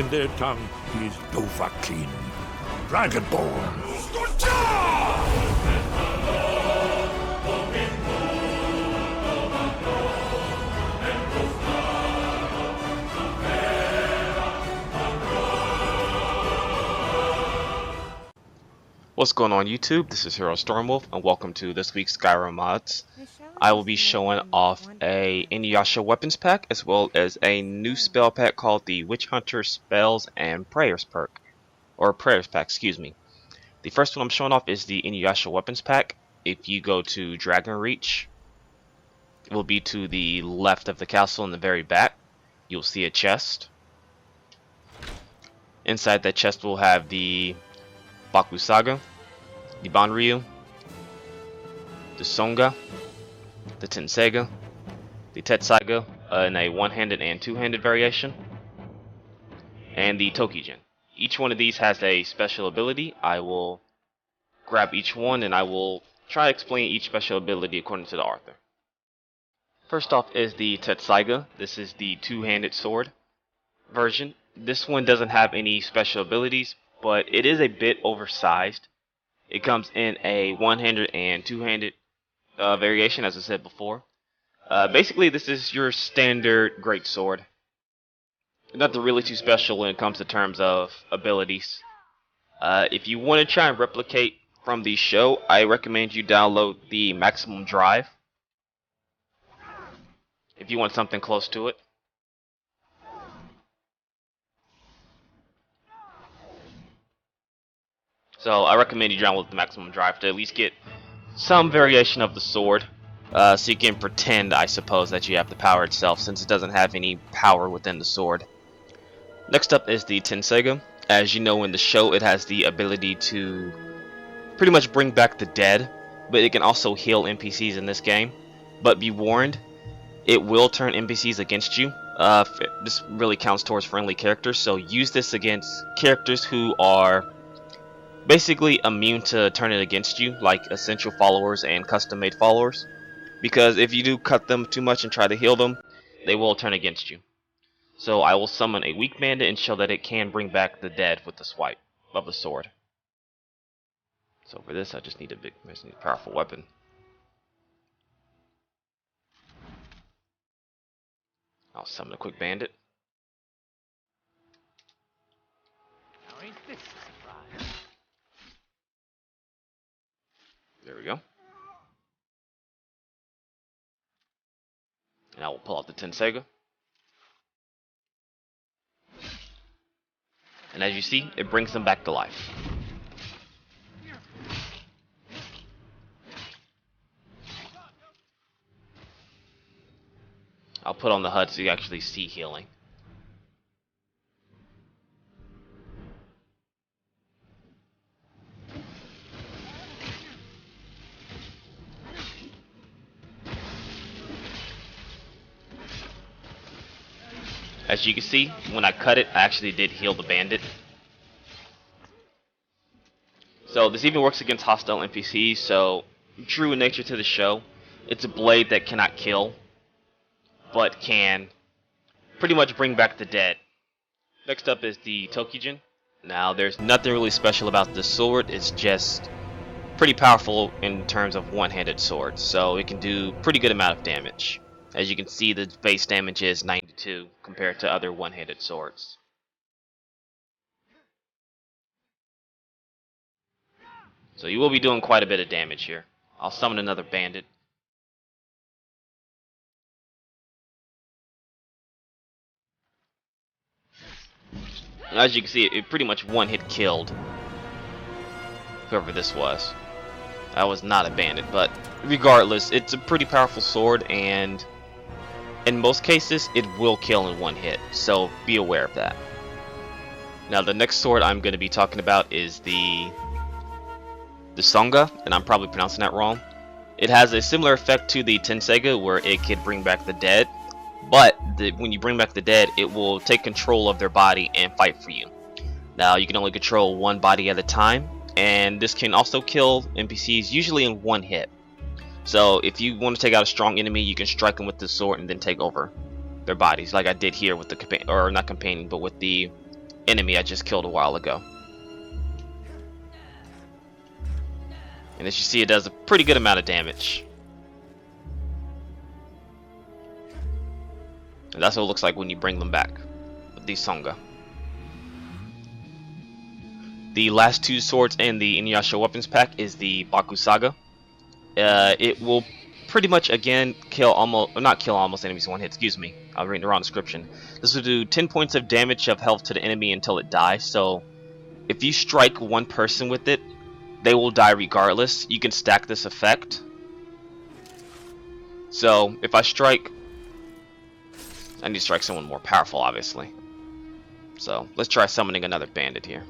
In their tongue, he's Dovahkiin, Dragonborn. What's going on YouTube? This is Hero Stormwolf and welcome to this week's Skyrim mods. I will be showing off a Inuyasha Weapons pack as well as a new spell pack called the Witchhunter Spells and Prayers perk. Or Prayers pack, excuse me. The first one I'm showing off is the Inuyasha Weapons pack. If you go to Dragon Reach, it will be to the left of the castle in the very back. You'll see a chest. Inside that chest will have the Bakusaga, the Banryu, the Songa, the Tenseiga, the Tetsaiga in a one-handed and two-handed variation, and the Tokijin. Each one of these has a special ability. I will grab each one and I will try to explain each special ability according to the author. First off is the Tetsaiga. This is the two-handed sword version. This one doesn't have any special abilities, but it is a bit oversized. It comes in a one-handed and two-handed variation, as I said before. Basically, this is your standard greatsword. Nothing really too special when it comes to terms of abilities. If you want to try and replicate from the show, I recommend you download the Maximum Drive if you want something close to it. So I recommend you download the Maximum Drive to at least get some variation of the sword, so you can pretend, I suppose, that you have the power itself, since it doesn't have any power within the sword. Next up is the Tenseiga. As you know in the show, it has the ability to pretty much bring back the dead, but it can also heal NPCs in this game. But be warned, it will turn NPCs against you. This really counts towards friendly characters, so use this against characters who are basically immune to turn it against you, like essential followers and custom-made followers, because if you do cut them too much and try to heal them, they will turn against you. So I will summon a weak bandit and show that it can bring back the dead with the swipe of the sword. So for this I just need a powerful weapon. I'll summon a quick bandit. Now ain't this a surprise? There we go. And I will pull out the Tenseiga. And as you see, it brings them back to life. I'll put on the HUD so you actually see healing. As you can see, when I cut it, I actually did heal the bandit. So this even works against hostile NPCs, so true in nature to the show, it's a blade that cannot kill, but can pretty much bring back the dead. Next up is the Tokijin. Now there's nothing really special about this sword, it's just pretty powerful in terms of one-handed sword, so it can do pretty good amount of damage. As you can see, the base damage is 92 compared to other one-handed swords. So you will be doing quite a bit of damage here. I'll summon another bandit. And as you can see, it pretty much one-hit killed whoever this was. That was not a bandit, but regardless, it's a pretty powerful sword, and in most cases, it will kill in one hit, so be aware of that. Now, the next sword I'm going to be talking about is the Songa, and I'm probably pronouncing that wrong. It has a similar effect to the Tenseiga, where it can bring back the dead, but when you bring back the dead, it will take control of their body and fight for you. Now, you can only control one body at a time, and this can also kill NPCs, usually in one hit. So if you want to take out a strong enemy, you can strike them with the sword and then take over their bodies, like I did here with the not companion, but with the enemy I just killed a while ago. And as you see, it does a pretty good amount of damage. And that's what it looks like when you bring them back with the Songa. The last two swords in the Inuyasha Weapons pack is the Bakusaga. It will pretty much again kill almost, not kill almost enemies in one hit, excuse me, I'm reading the wrong description. This will do 10 points of damage of health to the enemy until it dies. So if you strike one person with it, they will die regardless. You can stack this effect. So if I strike, I need to strike someone more powerful, obviously. So let's try summoning another bandit here.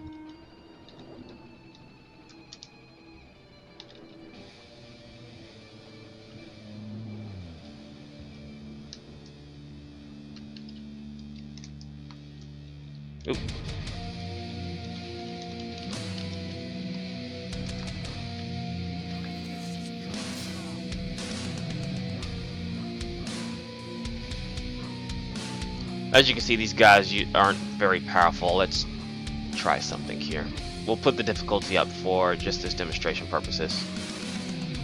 Oop. As you can see, these guys aren't very powerful. Let's try something here. We'll put the difficulty up for just this demonstration purposes.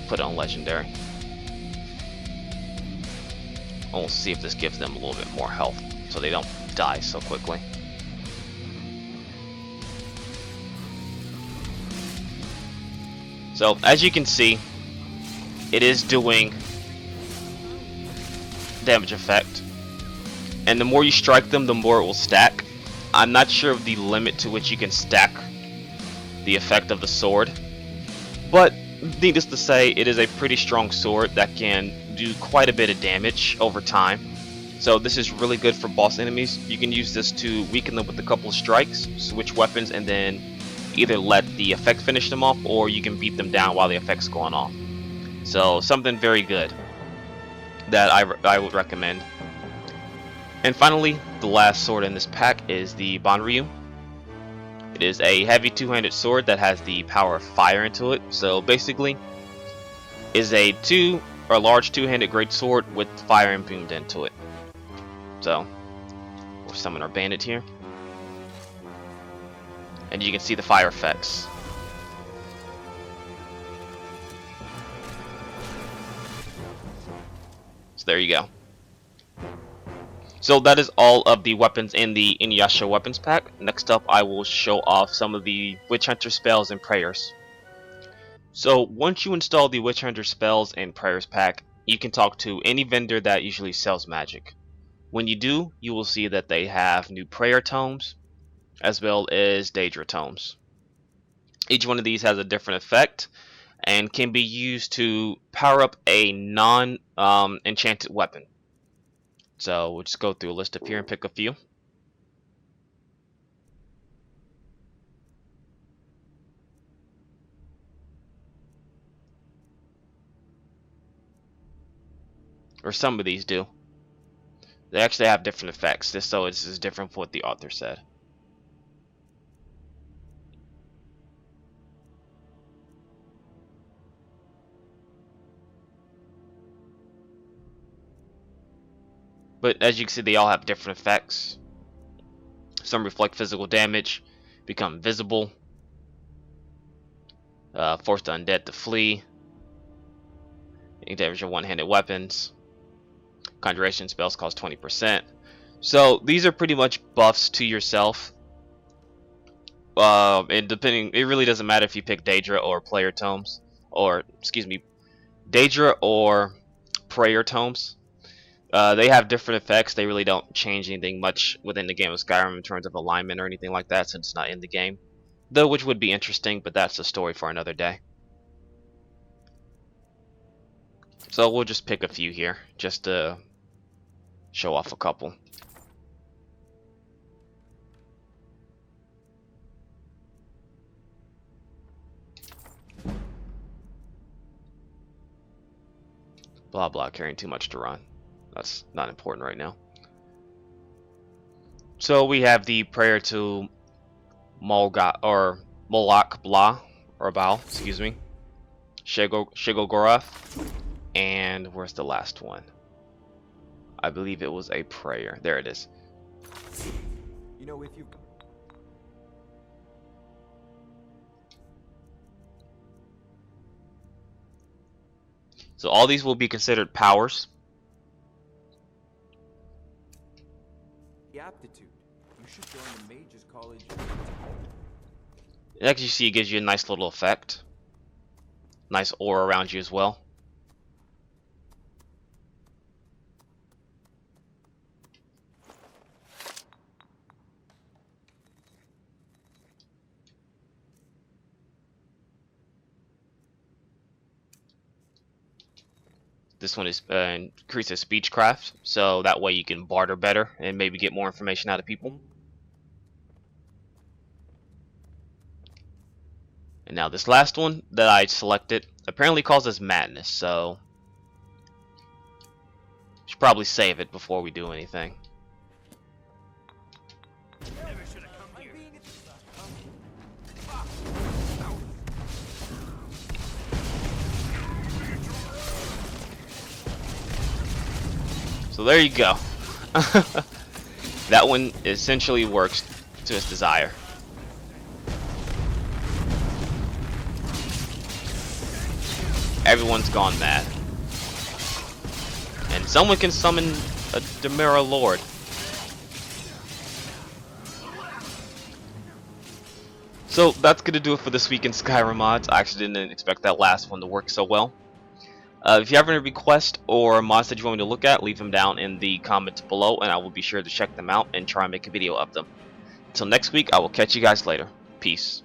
Put it on legendary. And we'll see if this gives them a little bit more health so they don't die so quickly. So as you can see, it is doing damage effect, and the more you strike them, the more it will stack. I'm not sure of the limit to which you can stack the effect of the sword, but needless to say, it is a pretty strong sword that can do quite a bit of damage over time. So this is really good for boss enemies. You can use this to weaken them with a couple of strikes, switch weapons, and then either let the effect finish them off, or you can beat them down while the effect's going off. So something very good that I would recommend. And finally, the last sword in this pack is the Banryu. It is a heavy two-handed sword that has the power of fire into it. So basically, is a large two-handed great sword with fire imbued into it. So we'll summon our bandit here, and you can see the fire effects. So there you go. So that is all of the weapons in the Inuyasha Weapons pack. Next up, I will show off some of the Witchhunter spells and prayers. So once you install the Witchhunter spells and prayers pack, you can talk to any vendor that usually sells magic. When you do, you will see that they have new prayer tomes as well as Daedra tomes. Each one of these has a different effect and can be used to power up a non-enchanted weapon. So we'll just go through a list up here and pick a few. Or some of these do. They actually have different effects, just so this is different from what the author said. But as you can see, they all have different effects. Some reflect physical damage, become invisible, force the undead to flee, damage your one-handed weapons, conjuration spells cost 20%. So these are pretty much buffs to yourself. It really doesn't matter if you pick Daedra or player tomes, or excuse me, Daedra or prayer tomes. They have different effects. They really don't change anything much within the game of Skyrim in terms of alignment or anything like that, since it's not in the game. Though, which would be interesting, but that's a story for another day. So we'll just pick a few here, just to show off a couple. Blah blah, carrying too much to run. That's not important right now. So we have the prayer to Moloch Blah, or Baal, excuse me, Shigogorath, and where's the last one? I believe it was a prayer. There it is. You know, if you So all these will be considered powers. The aptitude. You should join the Mages College. As you see, it gives you a nice little effect. Nice aura around you as well. This one is increases speechcraft, so that way you can barter better and maybe get more information out of people. And now this last one that I selected apparently causes madness, so should probably save it before we do anything. Never should have come here. So there you go. That one essentially works to its desire. Everyone's gone mad. And someone can summon a Demira Lord. So that's gonna do it for this week in Skyrim mods. I actually didn't expect that last one to work so well. If you have any requests or mods that you want me to look at, leave them down in the comments below and I will be sure to check them out and try and make a video of them. Until next week, I will catch you guys later. Peace.